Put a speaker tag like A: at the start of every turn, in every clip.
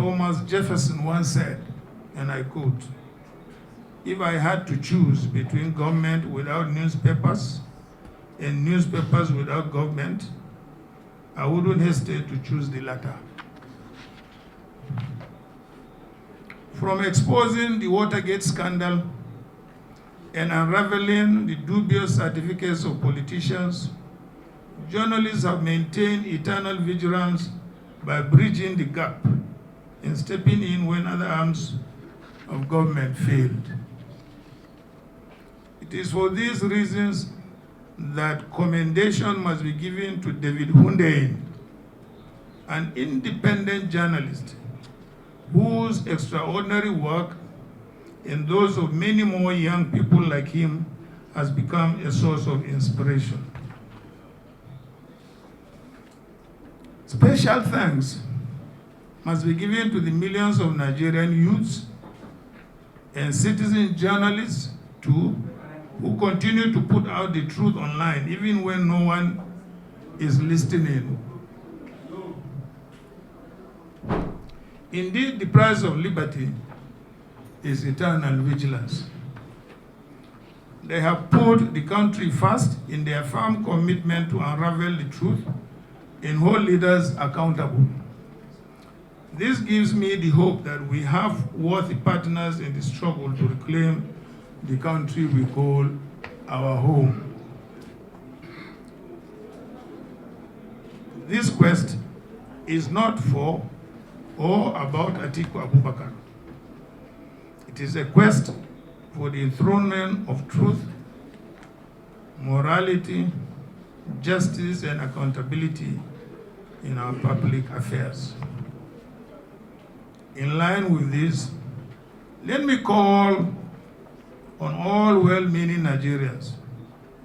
A: Thomas Jefferson once said, and I quote, "If I had to choose between government without newspapers and newspapers without government, I wouldn't hesitate to choose the latter." From exposing the Watergate scandal and unraveling the dubious certificates of politicians, journalists have maintained eternal vigilance by bridging the gap and stepping in when other arms of government failed. It is for these reasons that commendation must be given to David Hundeyin, an independent journalist whose extraordinary work and those of many more young people like him has become a source of inspiration. Special thanks must be given to the millions of Nigerian youths and citizen journalists too, who continue to put out the truth online even when no one is listening. Indeed, the price of liberty is eternal vigilance. They have put the country first in their firm commitment to unravel the truth and hold leaders accountable. This gives me the hope that we have worthy partners in the struggle to reclaim the country we call our home. This quest is not for or about Atiku Abubakar. It is a quest for the enthronement of truth, morality, justice, and accountability in our public affairs. In line with this, let me call on all well-meaning Nigerians,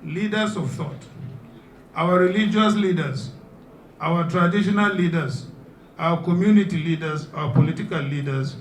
A: leaders of thought, our religious leaders, our traditional leaders, our community leaders, our political leaders,